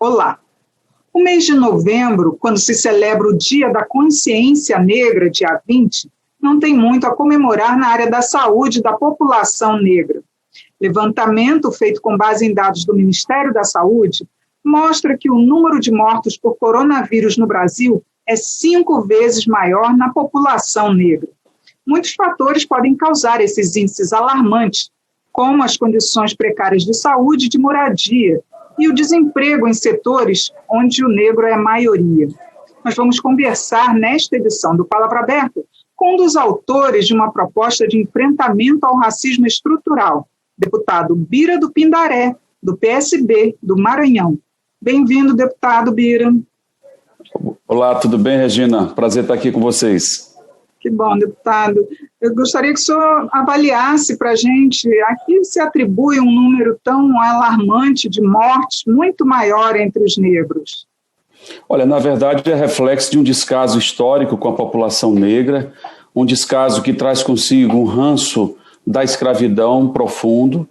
Olá! O mês de novembro, quando se celebra o Dia da Consciência Negra, dia 20, não tem muito a comemorar na área da saúde da população negra. Levantamento feito com base em dados do Ministério da Saúde mostra que o número de mortos por coronavírus no Brasil é 5 vezes maior na população negra. Muitos fatores podem causar esses índices alarmantes, como as condições precárias de saúde e de moradia, e o desemprego em setores onde o negro é a maioria. Nós vamos conversar nesta edição do Palavra Aberta com um dos autores de uma proposta de enfrentamento ao racismo estrutural, deputado Bira do Pindaré, do PSB do Maranhão. Bem-vindo, deputado Bira. Olá, tudo bem, Regina? Prazer estar aqui com vocês. Que bom, deputado. Eu gostaria que o senhor avaliasse para a gente, aqui se atribui um número tão alarmante de mortes, muito maior entre os negros. Olha, na verdade é reflexo de um descaso histórico com a população negra, um descaso que traz consigo um ranço da escravidão profundo,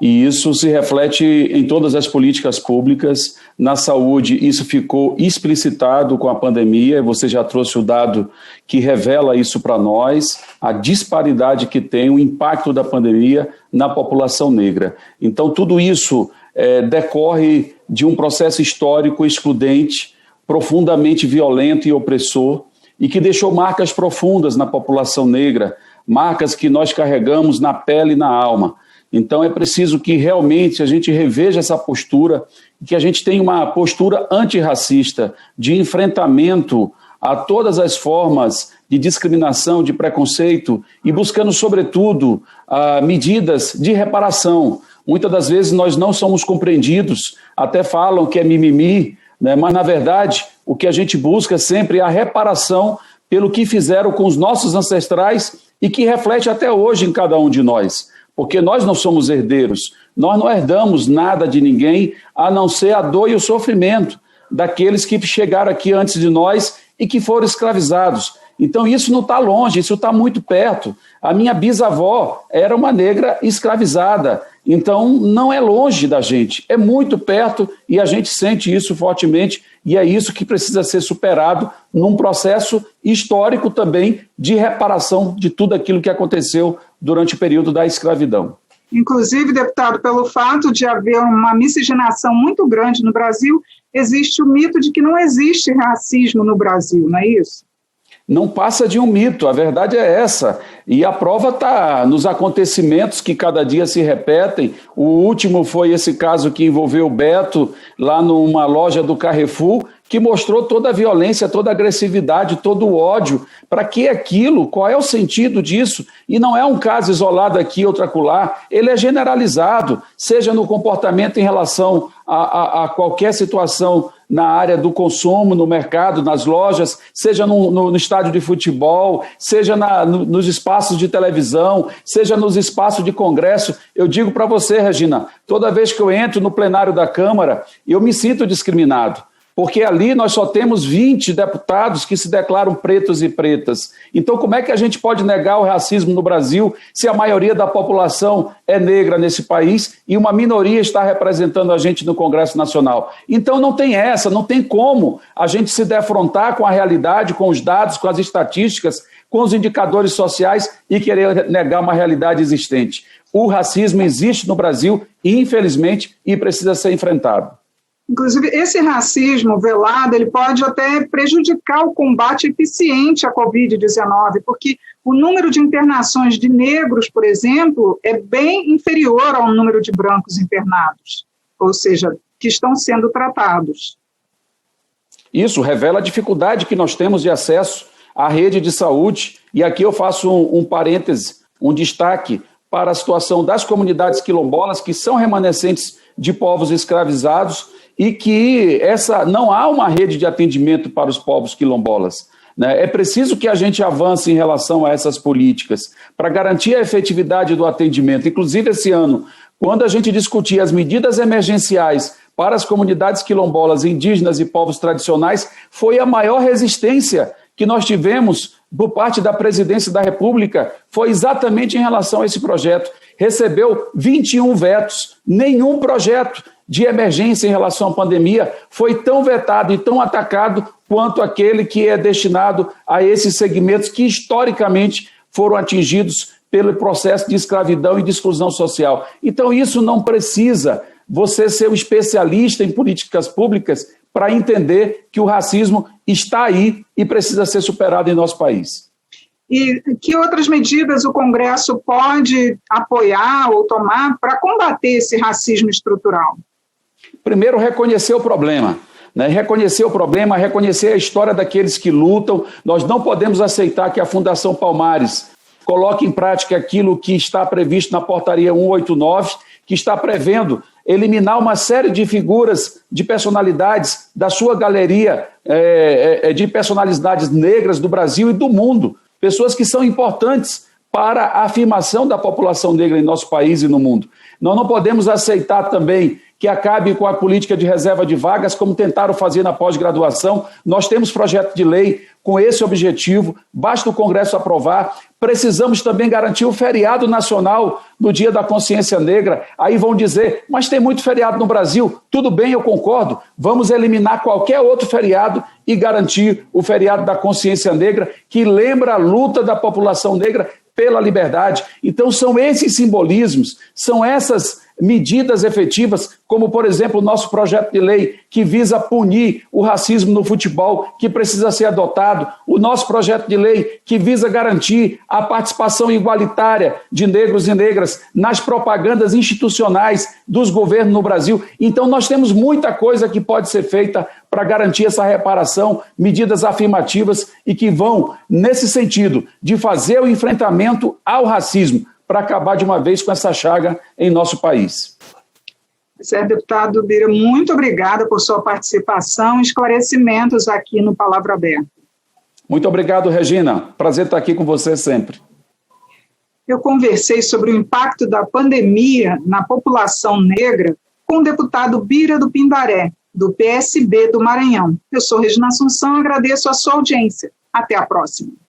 e isso se reflete em todas as políticas públicas. Na saúde, isso ficou explicitado com a pandemia, você já trouxe o dado que revela isso para nós, a disparidade que tem o impacto da pandemia na população negra. Então, tudo isso decorre de um processo histórico excludente, profundamente violento e opressor, e que deixou marcas profundas na população negra, marcas que nós carregamos na pele e na alma. Então é preciso que realmente a gente reveja essa postura, que a gente tenha uma postura antirracista, de enfrentamento a todas as formas de discriminação, de preconceito, e buscando, sobretudo, medidas de reparação. Muitas das vezes nós não somos compreendidos, até falam que é mimimi, né? Mas, na verdade, o que a gente busca sempre é a reparação pelo que fizeram com os nossos ancestrais e que reflete até hoje em cada um de nós. Porque nós não somos herdeiros, nós não herdamos nada de ninguém, a não ser a dor e o sofrimento daqueles que chegaram aqui antes de nós e que foram escravizados. Então isso não está longe, isso está muito perto. A minha bisavó era uma negra escravizada, então não é longe da gente, é muito perto e a gente sente isso fortemente e é isso que precisa ser superado num processo histórico também de reparação de tudo aquilo que aconteceu durante o período da escravidão. Inclusive, deputado, pelo fato de haver uma miscigenação muito grande no Brasil, existe o mito de que não existe racismo no Brasil, não é isso? Não passa de um mito, a verdade é essa. E a prova está nos acontecimentos que cada dia se repetem. O último foi esse caso que envolveu o Beto, lá numa loja do Carrefour, que mostrou toda a violência, toda a agressividade, todo o ódio. Para que aquilo? Qual é o sentido disso? E não é um caso isolado aqui, outro acolá, ele é generalizado, seja no comportamento em relação a qualquer situação na área do consumo, no mercado, nas lojas, seja no estádio de futebol, seja nos espaços de televisão, seja nos espaços de congresso. Eu digo para você, Regina, toda vez que eu entro no plenário da Câmara, eu me sinto discriminado. Porque ali nós só temos 20 deputados que se declaram pretos e pretas. Então, como é que a gente pode negar o racismo no Brasil se a maioria da população é negra nesse país e uma minoria está representando a gente no Congresso Nacional? Então, não tem essa, não tem como a gente se defrontar com a realidade, com os dados, com as estatísticas, com os indicadores sociais e querer negar uma realidade existente. O racismo existe no Brasil, infelizmente, e precisa ser enfrentado. Inclusive, esse racismo velado, ele pode até prejudicar o combate eficiente à Covid-19, porque o número de internações de negros, por exemplo, é bem inferior ao número de brancos internados, ou seja, que estão sendo tratados. Isso revela a dificuldade que nós temos de acesso à rede de saúde, e aqui eu faço um parêntese, um destaque para a situação das comunidades quilombolas, que são remanescentes de povos escravizados, e que não há uma rede de atendimento para os povos quilombolas. Né? É preciso que a gente avance em relação a essas políticas para garantir a efetividade do atendimento. Inclusive, esse ano, quando a gente discutia as medidas emergenciais para as comunidades quilombolas, indígenas e povos tradicionais, foi a maior resistência que nós tivemos por parte da Presidência da República foi exatamente em relação a esse projeto. Recebeu 21 vetos, nenhum projeto de emergência em relação à pandemia foi tão vetado e tão atacado quanto aquele que é destinado a esses segmentos que historicamente foram atingidos pelo processo de escravidão e de exclusão social. Então isso não precisa você ser um especialista em políticas públicas para entender que o racismo está aí e precisa ser superado em nosso país. E que outras medidas o Congresso pode apoiar ou tomar para combater esse racismo estrutural? Primeiro, reconhecer o problema. Reconhecer o problema, reconhecer a história daqueles que lutam. Nós não podemos aceitar que a Fundação Palmares coloque em prática aquilo que está previsto na portaria 189, que está prevendo eliminar uma série de figuras, de personalidades da sua galeria de personalidades negras do Brasil e do mundo. Pessoas que são importantes para a afirmação da população negra em nosso país e no mundo. Nós não podemos aceitar também que acabe com a política de reserva de vagas, como tentaram fazer na pós-graduação. Nós temos projeto de lei com esse objetivo, basta o Congresso aprovar. Precisamos também garantir o feriado nacional no Dia da Consciência Negra. Aí vão dizer, mas tem muito feriado no Brasil. Tudo bem, eu concordo. Vamos eliminar qualquer outro feriado e garantir o feriado da Consciência Negra, que lembra a luta da população negra pela liberdade. Então são esses simbolismos, são essas medidas efetivas, como, por exemplo, o nosso projeto de lei que visa punir o racismo no futebol, que precisa ser adotado, o nosso projeto de lei que visa garantir a participação igualitária de negros e negras nas propagandas institucionais dos governos no Brasil. Então, nós temos muita coisa que pode ser feita para garantir essa reparação, medidas afirmativas e que vão nesse sentido de fazer o enfrentamento ao racismo, para acabar de uma vez com essa chaga em nosso país. Certo, deputado Bira, muito obrigada por sua participação e esclarecimentos aqui no Palavra Aberta. Muito obrigado, Regina. Prazer estar aqui com você sempre. Eu conversei sobre o impacto da pandemia na população negra com o deputado Bira do Pindaré, do PSB do Maranhão. Eu sou Regina Assunção e agradeço a sua audiência. Até a próxima.